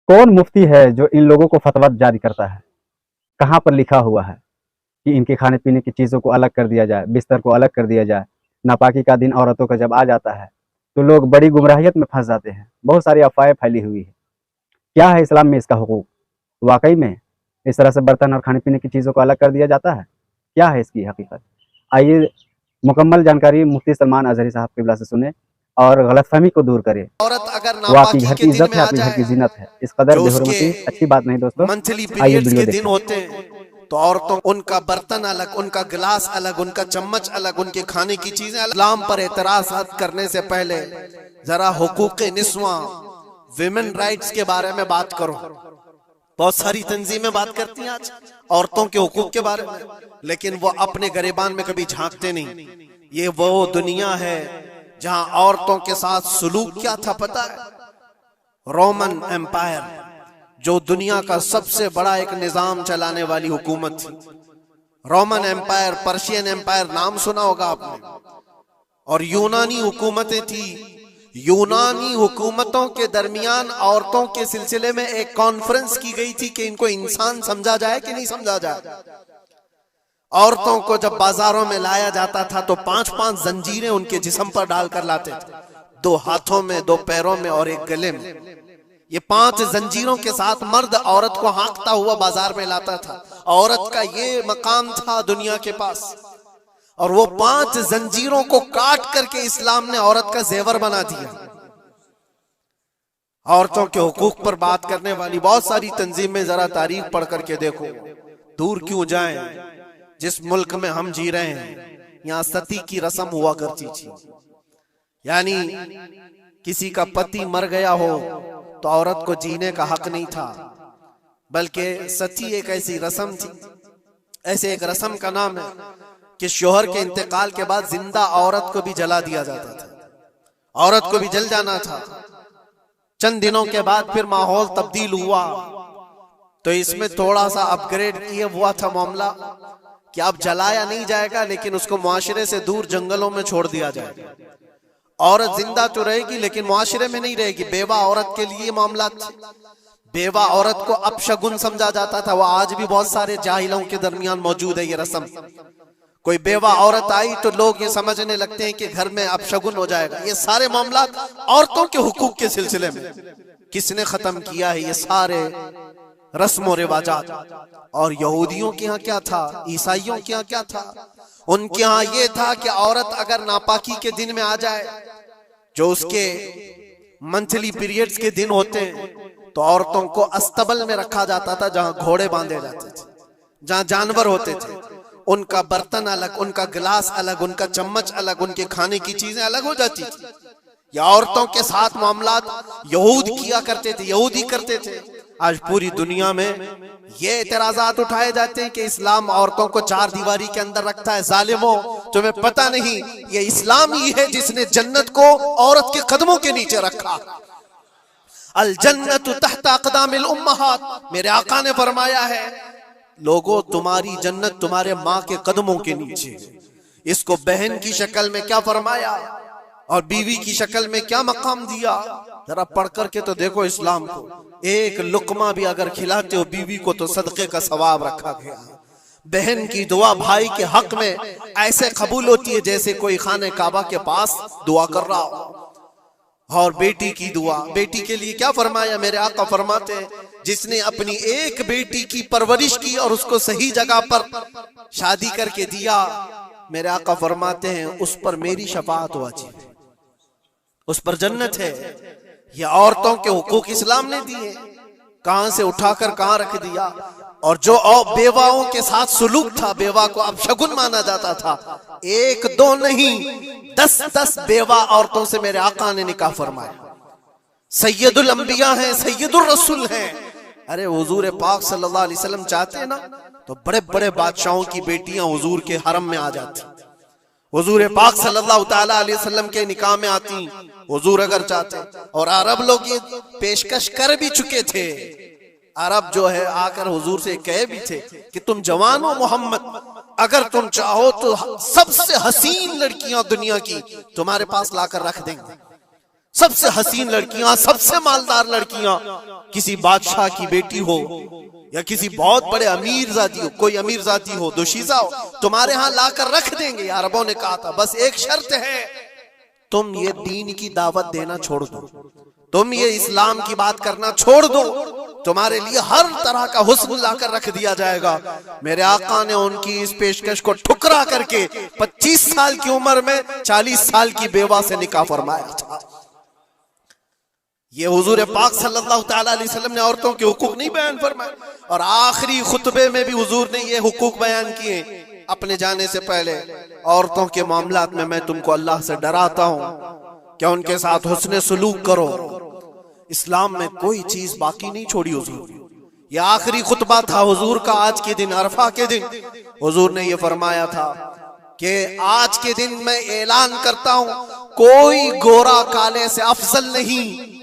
कौन मुफ्ती है जो इन लोगों को फतवा जारी करता है? कहाँ पर लिखा हुआ है कि इनके खाने पीने की चीज़ों को अलग कर दिया जाए, बिस्तर को अलग कर दिया जाए? नापाकी का दिन औरतों का जब आ जाता है तो लोग बड़ी गुमराहियत में फंस जाते हैं। बहुत सारी अफवाहें फैली हुई है। क्या है इस्लाम में इसका हुकूक? वाकई में इस तरह से बर्तन और खाने पीने की चीज़ों को अलग कर दिया जाता है? क्या है इसकी हकीकत? आइए मुकम्मल जानकारी मुफ्ती सलमान अजहरी साहब क़िबला से सुने और गलतफहमी को दूर करें। औरत अगर वो आपकी नापाकी घर के की दिन इज्जत में है, आ आपके घर की जाए, जीनत है। इस कदर जो बेहुरमती उसके अच्छी बात नहीं दोस्तों। मंथली आइए पीरियड्स वीडियो के दिन देखें। होते हैं तो औरतों उनका बर्तन अलग, उनका गिलास अलग, उनका चम्मच अलग, उनके खाने की चीजें अलग। इस्लाम पर एतराज़ात करने से पहले जरा हुकूक निस्वा, विमेन राइट्स के बारे में बात करो। बहुत सारी तंजीमें बात करती हैं आज औरतों के हुकूक के बारे में, लेकिन वो अपने गरेबान में कभी झांकते नहीं। ये वो दुनिया है जहां औरतों के साथ सुलूक क्या था पता है? रोमन एम्पायर, जो दुनिया का सबसे बड़ा एक निजाम चलाने वाली हुकूमत थी। रोमन एम्पायर, पर्शियन एम्पायर, नाम सुना होगा आपने। और यूनानी हुकूमतें थी। यूनानी हुकूमतों के दरमियान औरतों के सिलसिले में एक कॉन्फ्रेंस की गई थी कि इनको इंसान समझा जाए कि नहीं समझा जाए। औरतों को जब बाजारों में लाया जाता था तो 5-5 जंजीरें उनके जिस्म पर डालकर लाते थे, 2 हाथों में, 2 पैरों में और 1 गले में। ये 5 जंजीरों के साथ मर्द औरत को हाँकता हुआ बाजार में लाता था। औरत का ये मकाम था दुनिया के पास। और वो 5 जंजीरों को काट करके इस्लाम ने औरत का जेवर बना दिया। औरतों के हुकूक पर बात करने वाली बहुत सारी तंजीमें, जरा तारीख पढ़ करके देखो। दूर क्यों जाएं, जिस मुल्क में हम जी रहे हैं यहाँ सती की रस्म हुआ करती थी। यानी किसी का पति मर गया हो तो औरत को जीने का हक नहीं था, बल्कि सती एक ऐसी रस्म थी। ऐसे एक रस्म का नाम है कि शोहर के इंतकाल के बाद जिंदा औरत को भी जला दिया जाता था। औरत को भी जल जाना था। चंद दिनों के बाद फिर माहौल तब्दील हुआ तो इसमें थोड़ा सा अपग्रेड किया हुआ था मामला कि अब जलाया नहीं जाएगा, लेकिन उसको मुआशरे से दूर जंगलों में छोड़ दिया जाएगा। औरत जिंदा तो रहेगी लेकिन मुआशरे में नहीं रहेगी। बेवा औरत के लिए मामला था। बेवा औरत को अपशगुन समझा जाता था। वो आज भी बहुत सारे जाहिलों के दरमियान मौजूद है ये रस्म। कोई बेवा औरत आई तो लोग ये समझने लगते हैं कि घर में अपशगुन हो जाएगा। ये सारे मामला औरतों के हुकूक के सिलसिले में किसने खत्म किया है? ये सारे रस्म और रिवाजात। और यहूदियों के यहाँ क्या था, ईसाइयों के यहाँ क्या था? उनके यहाँ ये था कि औरत अगर नापाकी के दिन में आ जाए, जो उसके मंथली पीरियड्स के दिन होते हैं, तो औरतों को अस्तबल में रखा जाता था, जहां घोड़े बांधे जाते थे, जहां जानवर होते थे। उनका बर्तन अलग, उनका गिलास अलग, उनका चम्मच अलग, उनके खाने की चीजें अलग हो जाती थी। या औरतों के साथ मामलात यहूद किया करते थे, यहूदी करते थे। आज पूरी दुनिया में ये एतराजात उठाए जाते हैं कि इस्लाम औरतों को 4 दीवारी के अंदर रखता है। जालिमों, तुम्हें पता नहीं ये इस्लाम ही है जिसने जन्नत को औरत के कदमों के नीचे रखा। अल जन्नतु तहत अक़दामिल उम्महात, मेरे आका ने फरमाया है लोगों तुम्हारी जन्नत तुम्हारे माँ के कदमों के नीचे। इसको बहन की शक्ल में क्या फरमाया और बीवी की शक्ल में क्या मकाम दिया, जरा पढ़ करके तो देखो इस्लाम को। एक लुकमा भी अगर खिलाते हो बीवी को तो सदके का सवाब रखा गया। बहन की दुआ भाई के हक में ऐसे कबूल होती है जैसे कोई खाने काबा के पास दुआ कर रहा हो। और बेटी की दुआ, बेटी के लिए क्या फरमाया? मेरे आका फरमाते हैं जिसने अपनी एक बेटी की परवरिश की और उसको सही जगह पर शादी करके दिया, मेरे आका फरमाते हैं उस पर मेरी शफाअत वाजिब है, उस पर जन्नत है। ये औरतों के हुकूक इस्लाम ने दिए, कहां से उठाकर कहां रख दिया। और जो बेवाओं के साथ सुलूक था, बेवा को अपशगुन माना जाता था। 1-2 नहीं 10-10 बेवा औरतों से मेरे आका ने निकाह फरमाया। सैयदुल अंबिया हैं, सैयदुल रसूल हैं। अरे हुजूर पाक सल्लल्लाहु अलैहि वसल्लम चाहते ना तो बड़े बड़े बादशाहों की बेटियां हुजूर के हरम में आ जाती। हुजूर पाक सल्लल्लाहु ताला अलैहि वसल्लम के निकाह में आती हुजूर अगर चाहते। और अरब लोग ये पेशकश कर भी चुके थे। अरब जो है आकर हुजूर से कहे भी थे कि तुम जवान हो मोहम्मद, अगर तुम चाहो तो सबसे हसीन लड़कियां दुनिया की तुम्हारे पास लाकर रख देंगे। सबसे हसीन लड़कियां, सबसे मालदार लड़कियां, किसी बादशाह की बेटी हो या किसी बहुत बड़े अमीर जाति हो, कोई अमीर जाति हो, दोशीजा हो, तुम्हारे यहां लाकर रख देंगे। अरबों ने कहा था बस एक शर्त है, तुम ये दीन की दावत देना छोड़ दो, तुम ये इस्लाम की बात करना छोड़ दो, तुम्हारे लिए हर तरह का हुस्न लाकर रख दिया जाएगा। मेरे आका ने उनकी इस पेशकश को ठुकरा करके 25 साल की उम्र में 40 साल की बेवा से निकाह फरमाया था। ये हुजूर पाक सल्लल्लाहु ताला अलैहि वसल्लम ने औरतों के हुकूक नहीं बयान फरमाए, और आखिरी खुतबे में भी हुजूर ने ये हुकूक बयान किए अपने जाने से पहले। औरतों के मामलात में मैं तुमको अल्लाह से डराता हूं कि उनके साथ हुस्न सलूक करो। इस्लाम में कोई चीज बाकी नहीं छोड़ी हुजूर ने। ये आखिरी खुतबा था हुजूर का आज के दिन, अरफा के दिन हुजूर ने ये फरमाया था कि आज के दिन मैं ऐलान करता हूं, कोई गोरा काले से अफजल नहीं,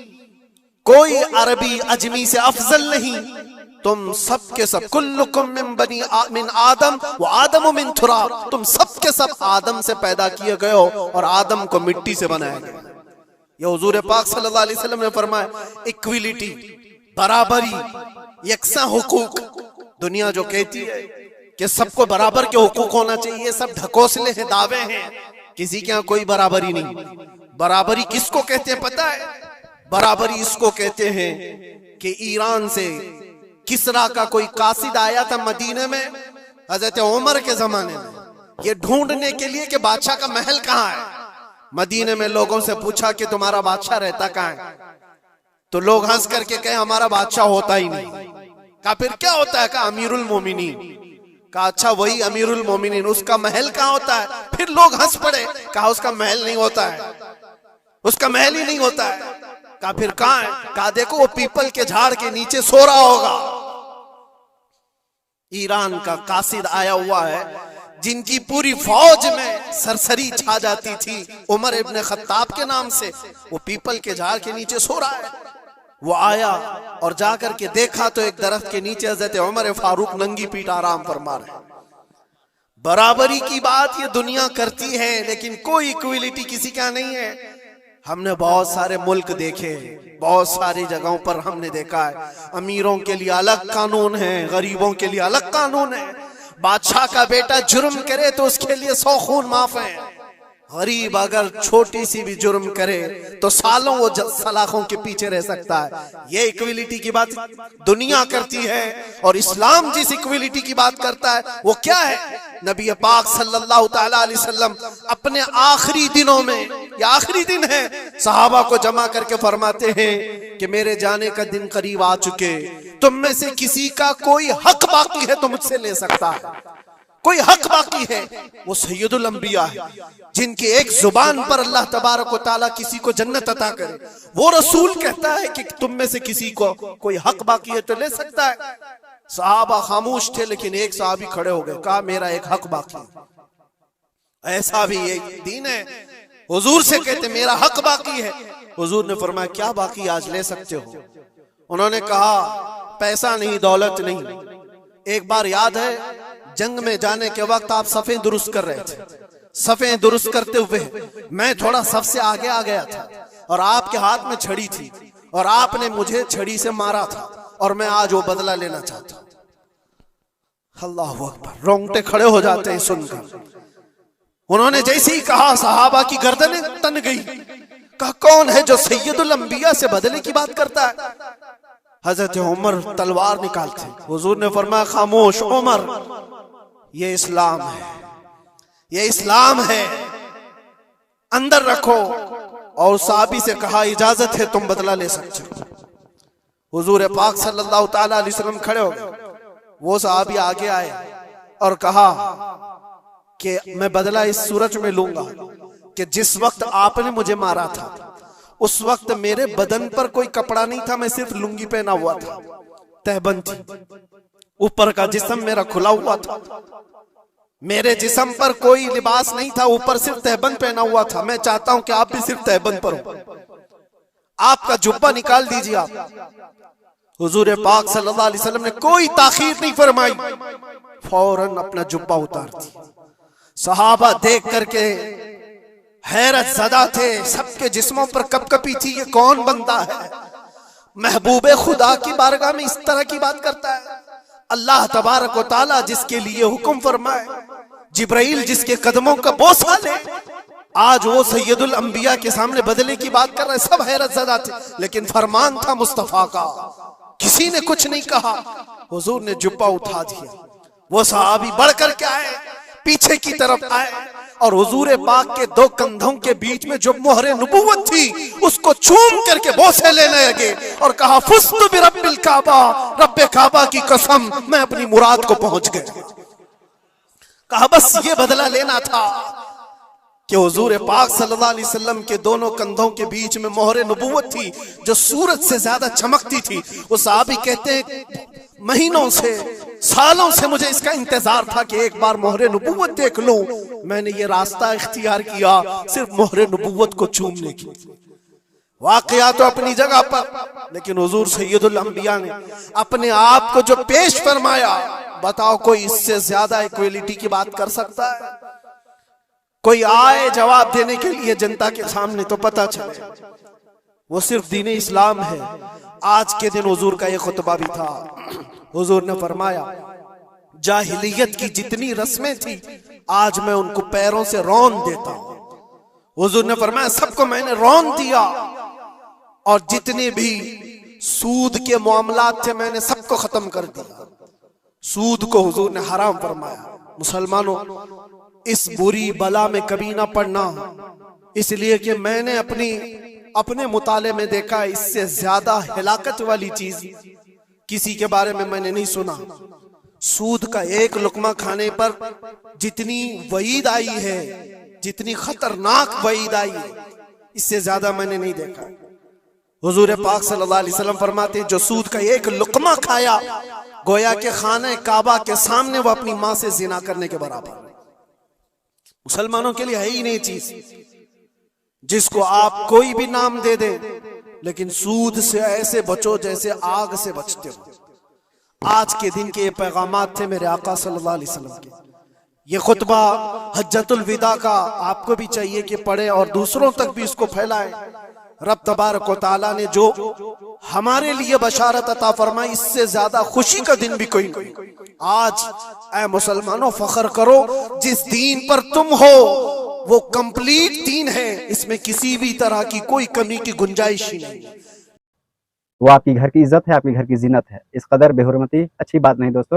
कोई अरबी अजमी से अफजल नहीं, तुम सब के सब कुल्लुकुम मिन आदम व आदम मिन तुराब, तुम सब के सब आदम से पैदा किए गए हो और आदम को मिट्टी से बनाया गया। ये हुजूर पाक सल्लल्लाहु अलैहि वसल्लम ने फरमाया इक्विलिटी, बराबरी, यकसा हुकूक। दुनिया जो कहती है कि सबको बराबर के हुकूक होना चाहिए, सब ढकोसले हैं, दावे हैं, किसी के यहाँ कोई बराबरी नहीं। बराबरी किसको कहते हैं पता है? बराबरी इसको कहते हैं कि ईरान से किसरा का कोई कासिद आया था मदीने में हजरत उमर के जमाने में, ये ढूंढने के लिए कि बादशाह का महल कहाँ है। मदीने में लोगों से पूछा कि तुम्हारा बादशाह रहता कहाँ है, तो लोग हंस करके कहे हमारा बादशाह होता ही नहीं। कहा फिर क्या होता है? कहा अमीरुल मोमिनीन। कहा अच्छा वही अमीरुल मोमिनीन, उसका महल कहाँ होता है? फिर लोग हंस पड़े, कहा उसका महल नहीं होता है, उसका महल ही नहीं होता है। कहा फिर कहाँ है? कहा देखो वो पीपल के झाड़ के नीचे सो रहा होगा। ईरान का कासिद आया हुआ है जिनकी पूरी फौज में सरसरी छा जाती थी उमर इब्न खत्ताब के नाम से, वो पीपल के झाड़ के नीचे सो रहा है। वो आया और जाकर के देखा तो एक दरख्त के नीचे हजरत उमर फारूक नंगी पीठ आराम फरमा रहे। बराबरी की बात ये दुनिया करती है, लेकिन कोई इक्विलिटी किसी का नहीं है। हमने बहुत सारे मुल्क देखे, बहुत सारी जगहों पर हमने देखा है अमीरों के लिए अलग कानून है, गरीबों के लिए अलग कानून है। बादशाह का बेटा जुर्म करे तो उसके लिए 100 खून माफ है, गरीब अगर छोटी सी भी जुर्म करे तो सालों वो सलाखों के पीछे रह सकता है। ये इक्विलिटी की बात दुनिया करती है, और इस्लाम जिस इक्विलिटी की बात करता है वो क्या है? नबी पाक सल्लल्लाहु ताला अलैहि वसल्लम अपने आखिरी दिनों में, ये आखिरी दिन है, सहाबा को जमा करके फरमाते हैं कि मेरे जाने का दिन करीब आ चुके, तुम में से किसी का कोई हक बाकी है तो मुझसे ले सकता है। कोई हक बाकी है वो सैयदुल अंबिया है, जिनकी एक जुबान पर अल्लाह तबारक व तआला किसी को जन्नत अता करे। वो रसूल कहता है कि तुम में से किसी को कोई हक बाकी है तो ले सकता है। सहाबा खामोश थे, लेकिन एक सहाबी खड़े हो गए, कहा मेरा एक हक बाकी है। ऐसा भी एक दीन है, हुजूर से कहते मेरा हक बाकी है। हुजूर ने फरमाया क्या बाकी, आज ले सकते हो। उन्होंने कहा पैसा नहीं, दौलत नहीं। एक बार याद है जंग में जाने के वक्त आप सफ़ें दुरुस्त कर रहे थे, सफ़ें दुरुस्त करते हुए मैं थोड़ा सफ से आगे आ गया था और आपके हाथ में छड़ी थी और आपने मुझे छड़ी से मारा था और मैं आज वो बदला लेना चाहता हूं। अल्लाह अकबर, रोंगटे खड़े हो जाते हैं सुनकर। उन्होंने जैसे ही कहा सहाबा की गर्दनें तन गई। कहा कौन है जो सैयदुल अंबिया से बदले की बात करता है? हजरत उमर तलवार निकालते। हुजूर ने फरमाया खामोश उमर, ये इस्लाम है, ये इस्लाम है, अंदर रखो। और साहबी से कहा इजाजत है, तुम बदला ले सकते हो। हुजूर पाक सल्लल्लाहु ताला अलैहि वसल्लम खड़े हो गए। वो साहबी आगे आए और कहा कि मैं बदला इस सूरज में लूंगा कि जिस वक्त आपने मुझे मारा था उस वक्त मेरे बदन पर कोई कपड़ा नहीं था, मैं सिर्फ लुंगी पहना हुआ था, तहबंद थी, ऊपर का जिस्म मेरा खुला हुआ था, मेरे जिस्म पर कोई लिबास नहीं था, ऊपर सिर्फ तहबंद पहना हुआ था। मैं चाहता हूं कि आप भी सिर्फ तहबंद पर हो, आपका जुब्बा निकाल दीजिए आप। हुजूर पाक सल्लल्लाहु अलैहि वसल्लम ने कोई ताखीर नहीं फरमाई, फौरन अपना जुब्बा उतार दिया। सहाबा देख करके हैरत ज़दा थे, सबके जिस्मों पर कपकपी थी, ये कौन बंदा है महबूबे खुदा की बारगाह में इस तरह की बात करता है। अल्लाह तबारक व तआला जिसके लिए हुक्म फरमाए, जिब्राइल जिसके कदमों का बोसा ले, आज वो सैयदुल अंबिया के सामने बदले की बात कर रहे। सब हैरत ज़दा थे, लेकिन फरमान था मुस्तफा का, किसी ने कुछ नहीं कहा। हुजूर ने जुब्बा उठा दिया, वो सहाबी बढ़ कर के आए, पीछे की तरफ आए और हुजूर पाक के दो कंधों के बीच में जो मोहरे नबुव्वत थी उसको चूम करके बोसे लेने लगे और कहा, फुस्तु बिरब्बिल काबा, रब्बे काबा की कसम मैं अपनी मुराद को पहुंच गया। कहा बस ये बदला लेना था कि हुजूर पाक सल्लल्लाहु अलैहि वसल्लम के दोनों कंधों के बीच में मोहरे नबुव्वत थी जो सूरज से ज्यादा चमकती थी। वो साहबी कहते हैं महीनों से सालों से मुझे इसका इंतजार था कि एक बार मोहरे नबुव्वत देख लूं। मैंने ये रास्ता इख्तियार किया सिर्फ मोहरे नबुव्वत को चूमने की। वाकया तो अपनी जगह पर, लेकिन हुजूर सैयदुल अंबिया ने अपने आप को जो पेश फरमाया, बताओ कोई इससे ज्यादा इक्वालिटी की बात कर सकता है? कोई आए जवाब देने के लिए जनता के सामने तो पता चले वो सिर्फ दीन इस्लाम है। आज के दिन हुजूर का ये खुतबा भी था। हुजूर ने फरमाया जाहिलियत की जितनी रस्में थी आज मैं उनको पैरों से रौन देता हूं। हुजूर ने फरमाया सबको मैंने रौन दिया और जितने भी सूद के मामलात थे मैंने सबको खत्म कर दिया। सूद को हुजूर ने हराम फरमाया। मुसलमानों, इस बुरी बला में कभी ना पड़ना, इसलिए कि मैंने अपने मुताले में देखा इससे ज्यादा हिलाकत वाली चीज किसी के बारे में मैंने नहीं सुना। सूद का एक लुकमा खाने पर जितनी वईद आई है, जितनी खतरनाक वईद आई है, इससे ज्यादा मैंने नहीं देखा। हुजूर पाक सल्लल्लाहु अलैहि वसल्लम फरमाते हैं जो सूद का एक लुकमा खाया गोया के खाने काबा के सामने वो अपनी मां से जिना करने के बराबर। मुसलमानों के लिए है ही नहीं चीज जिसको आप कोई भी नाम दे दे, लेकिन सूद से ऐसे बचो जैसे आग से बचते हो। आज के दिन के ये पैगामात थे मेरे आका सल्लल्लाहु अलैहि वसल्लम के। ये खुतबा हज्जतुल विदा का आपको भी चाहिए कि पढ़े और दूसरों तक भी इसको फैलाए। रब तबारक व तआला ने जो हमारे लिए बशारत अता फरमाई, इससे ज्यादा खुशी का दिन भी कोई नहीं। आज ऐ मुसलमानों फख्र करो, जिस दीन पर तुम हो वो कंप्लीट दीन है, इसमें किसी भी तरह की कोई कमी की गुंजाइश ही नहीं। वो आपकी घर की इज्जत है, आपके घर की जीनत है। इस कदर बेहुरमती अच्छी बात नहीं दोस्तों।